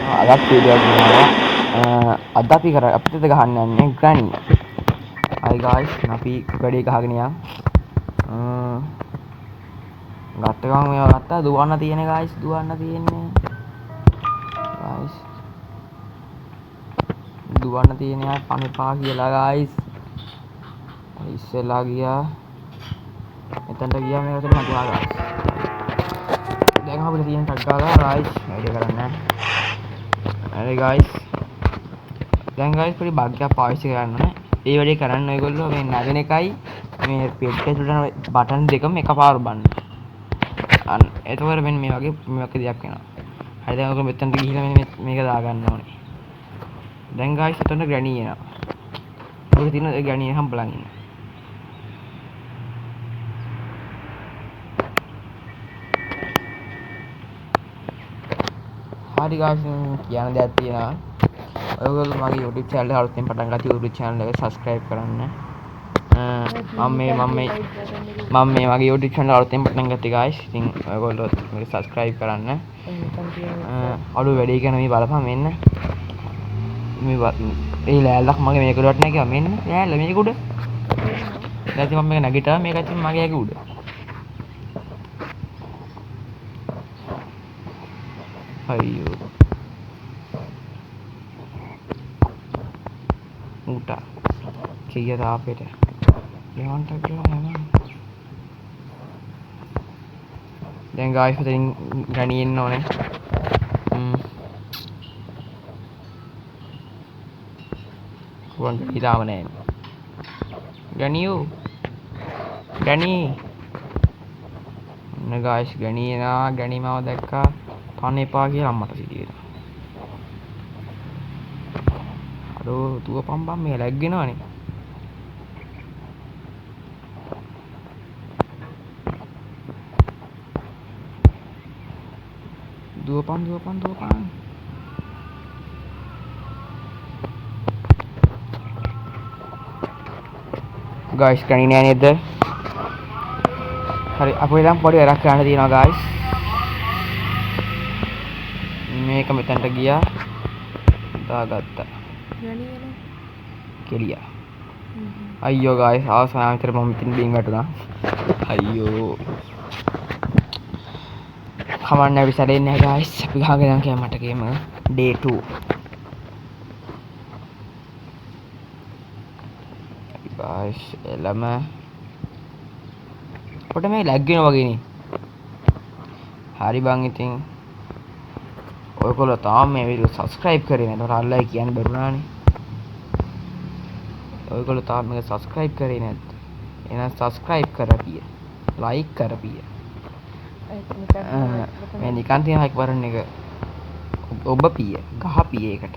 අදත් වීඩියෝ එකක් ගෙනාවා. අද අපිට ගහන්න යන්නේ ග්‍රැනි. හරි guys අපි වැඩේ ගහගෙන යමු. ගත්ත ගමන් මේවා ගත්තා දුවන්න තියෙන්නේ guys දුවන්න තියෙන්නේ පණිපා කියලා guys. ඉස්සෙල්ලා ගියා එතනට ගියා මේකට මතුවා guys. දැන් අපිට තියෙන ටක් ගාලා guys වැඩේ කරන්න. හරි guys දැන් guys පොඩි බග් එකක් පාවිච්චි කරන්න ඕනේ. ඒ වැඩේ කරන්න ඔයගොල්ලෝ මේ නැගෙන එකයි මේ පෙට් එක තුඩන බටන් දෙකම එකපාර බන්න. අන්න එතකොට මෙන්න මේ වගේ දෙයක් එනවා. හරි දැන් ඔයගොල්ලෝ මෙතනට ගිහිල්ලා මෙන්න මේක දාගන්න ඕනේ. දැන් guys එතන ග්‍රැනි එනවා. ඔය තියෙන ඒ ග්‍රැනි එක හම්බලන් ඉන්න. හරි guys කියන දෙයක් තියෙනවා. ඔයගොල්ලෝ මගේ YouTube channel එක අලුතෙන් පටන් ගත්ත YouTube channel එක subscribe කරන්න. මම මේ මගේ YouTube channel අලුතෙන් පටන් ගත්තේ guys. ඉතින් ඔයගොල්ලෝ මේක subscribe කරන්න. අලුත් වැඩේ කරන මේ බලපන් මෙන්න. මේ ලෑල්ලක් මගේ මේක උඩට නැගියා මෙන්න. ලෑල්ල මේක උඩ. ඊට මම මේක නැගිටා මේක ඇතුලේ මගේ ඇඟ උඩ. අයියෝ. උට කීයද අපේට යවන්ට කියලා යනවා. දැන් guys මෙතනින් ගණි එන්න ඕනේ. කොහොමද ඉතාලම නැහැ. ගණියෝ ගණි නේ guys ගණි එනවා. ගණි මාව දැක්කා තන එපා කියලා අම්මට සිටිනවා. අරෝ දුවපම් බම් මේ ලැග්ගෙනවනේ. දුවපම් guys ගණි නෑ නේද? හරි අපේ ළඟ පොඩි වැඩක් කරන්න තියෙනවා guys. මේක මෙතනට ගියා දාගත්තා කෙලියා. අයියෝ guys අවසාන විතර මම මෙතන බින් වැටුණා. අයියෝ කමන්න අපි සැරෙන්නේ නැහැ guys. අපි ගහගෙන යන්න කියලා මට ගේම day 2. guys එළම කොට මේ ලැග් වෙනවා වගේ නේ. හරි බං ඉතින් ඔයගොල්ලෝ තාම මේ වීඩියෝ subscribe කරේ නැත්නම් අරලා කියන්න බැරුණානේ. ඔයගොල්ලෝ තාම මේක subscribe කරේ නැත්නම් එහෙනම් subscribe කරපිය. like කරපිය. මේ නිකන් තියෙන like බටන් එක ඔබ පිය ගහපිය ඒකට.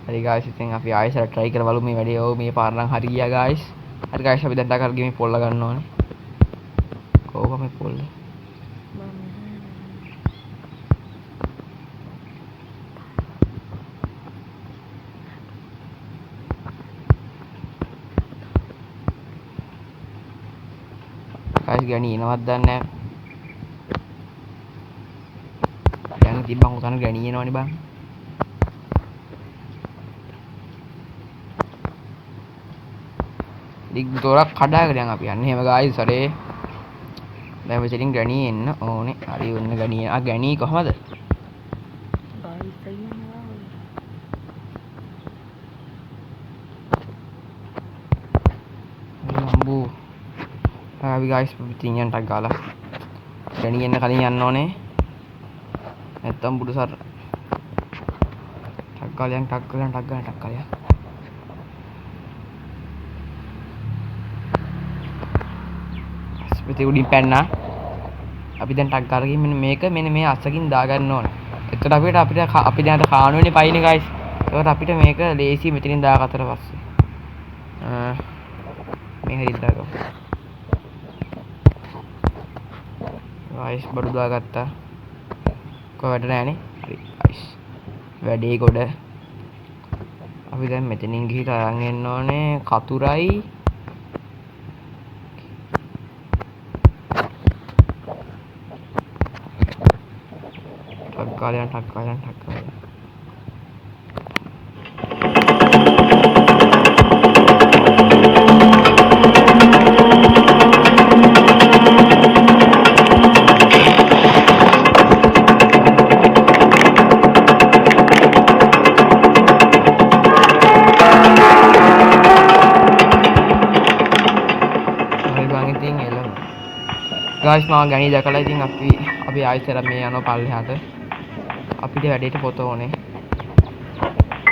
හරි guys ඉතින් අපි ආයෙත් try කරවලු මේ වැඩේ. ඔව් මේ පාර නම් හරි ගියා guys. හරි guys අපි දැන් ටකර් ගෙමි පොල්ල ගන්න ඕනේ. කොහොම මේ පොල්ල? guys ගණි එනවත් දන්නේ නැහැ. දැන් තිබ්බන් උතන ගණි එනවනේ බං. දිග් දොරක් කඩාගෙන යන් අපි යන්නේ. එහෙම guys සරේ. දැන් මෙතනින් ගණි එන්න ඕනේ. හරි ඔන්න ගණි. ගණි කොහමද? ලම්බු. අපි guys පිටින් යන්න ටක් ගාලා. ගණි එන්න කලින් යන්න ඕනේ. නැත්තම් බුදු සර්. ටක් ගාලා යන් ටක් ගාලා. ඉතින් උඩින් පැන්නා. අපි දැන් ටක් ගාලා ගිහින් මෙන්න මේ අස්සකින් දාගන්න ඕනේ. එතකොට අපි දැන් කාණුවනේ පයින්නේ guys. ඒකට අපිට මේක ලේසි මෙතනින් දාගත්තට පස්සේ. මේ හරියට දාගමු. guys බඩු දාගත්තා. කොහොමද වැඩ නැහනේ. හරි guys. වැඩේ ගොඩ. අපි දැන් මෙතනින් ගිහිල්ලා අරන් එන්න ඕනේ කතුරයි kalian tak kalian tak kalian. Guys මම ගණී දැකලා ඉතින් අපි ආයෙත් මේ යනවා පල්ලෙහාට. අපිට වැඩේට පොත ඕනේ.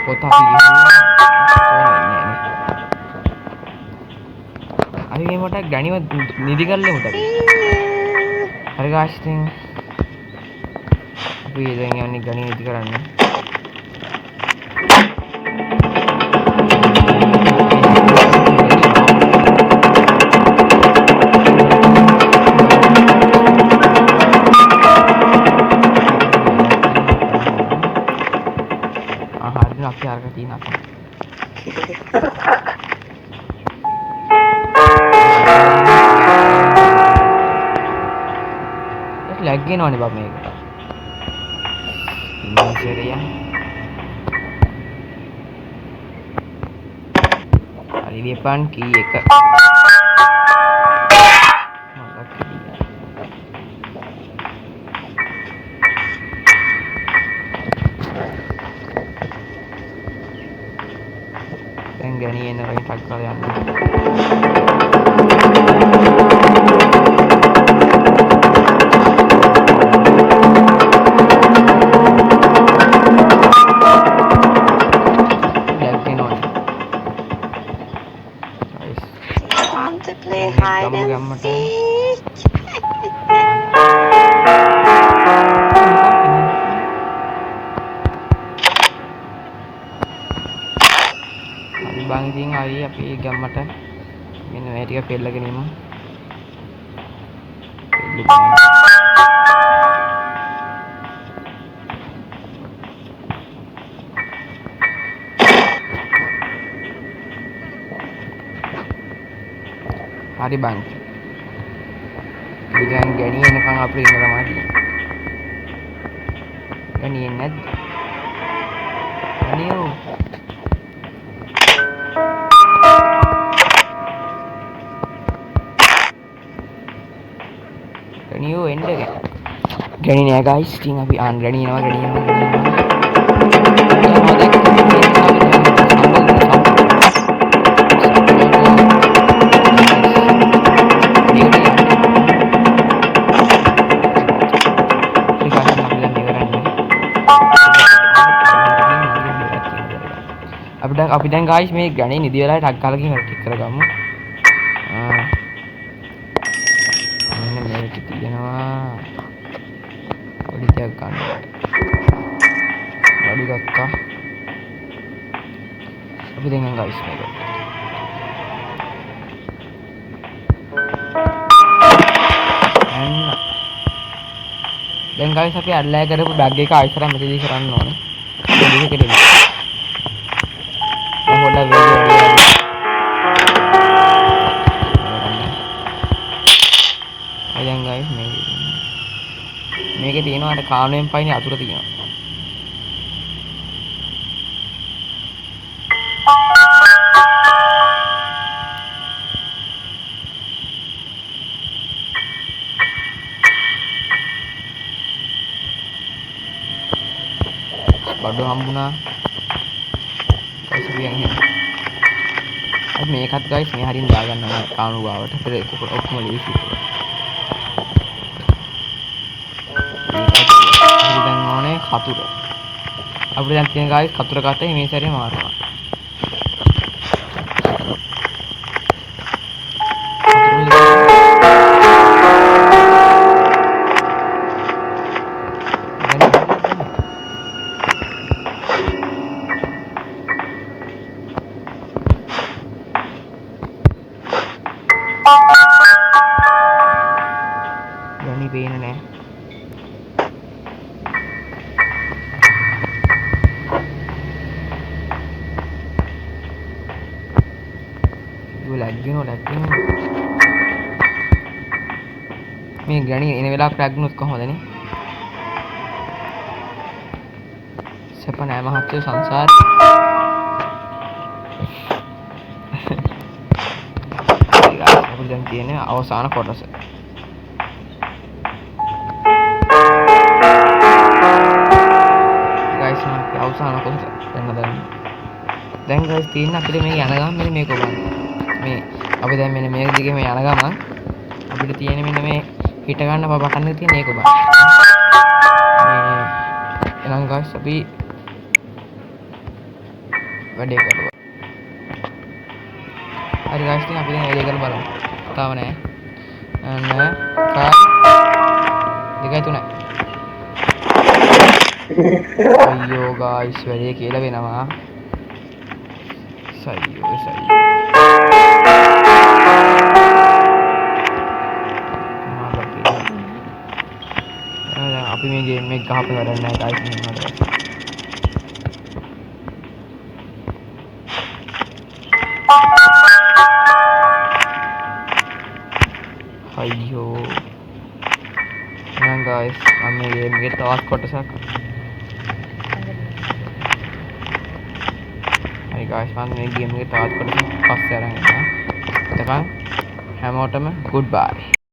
පොත අපි ගිහින් අපි මේ මොකට ගණීව නිදි කරලෙමුද අපි. හරි guys ඉතින් අපි දැන් යන්නේ ගණී නිදි කරන්න. Aku harus tina. Lagi nih bab මේක. Ini seriya. Hari depan ki එක. Gani yang orang tak kalian. Want to play hide and seek? Bang Jing hari api gammata මෙන්න මේ ටික පෙරලගෙන ඉමු. හරි බං. ඉතින් ගැණි එනකන් අපිට ඉන්න තමයි තියෙන්නේ. ගැණි එන්නේ නැද්ද? ගැණියෝ Ganio end again. Gani naya guys, ting api an gani nawa. Api dan guys මේ ගණේ නිදි වෙලාවේ ටක් ගාලා ගිහින් ටික කරගමු. මෙන්න මේක තියෙනවා. පොඩි දෙයක් ගන්න. වඩු ගත්තා. අපි දැන් guys මේක. දැන් guys අපි අල්ලෑ කරපු බැග් එක ආයෙත් මෙතනදී කරන්න ඕනේ. මේක කෙරෙන්නේ. Udah video dia. Ayan guys, මේකේ තියෙනවා අර කානුවෙන් පයින් අතුර තියෙනවා. බඩු හම්බුණා. yang ini. මේකත් guys මේ හරින් දාගන්නවා කාණු ගාවට. ඒක ඔක්කොම ලීසි එක. අපි දැන් ඕනේ කතුර. අපිට දැන් තියෙන guys කතුර ගත්තා මේ සැරේ මාරුවා. Gani pේන නෑ. ලැග්ගෙනවා මේ ගණි එන වෙලාවට ලැග්ුණොත් කොහොමද නේ? සැප නෑ මහත්තයෝ සංසාර. අපිට දැන් තියෙන්නේ අවසාන කොටස. guys අවසාන කොටස දැන් guys තියෙන්නේ අපිට මේ යන ගමන් මෙන්න මේක බලන්න. මේ අපි දැන් මෙන්න මේ දිගේ මේ යන ගමන් අපිට තියෙන්නේ මෙන්න මේ හිට ගන්න බටන් එක තියෙන ඒක බලන්න. මේ එහෙනම් guys අපි වැඩේ කරුවා. හරි guys ඉතින් අපි දැන් වැඩේ කරලා බලමු. තාම නෑ. නෑ දෙකයි තුනයි. අයියෝ guys වැඩේ කියලා වෙනවා. සයියෝ අපි මේ ගේම් එක ගහපු වැඩක් නෑ guys මෙන්නට. අයියෝ නං guys මම මේ ගේම් එකේ තවත් කොටසක් හරි guys මම මේ ගේම් එකේ තවත් කොටසක් පස්සේ අරන් එනවා. එතකන් හැමෝටම goodbye.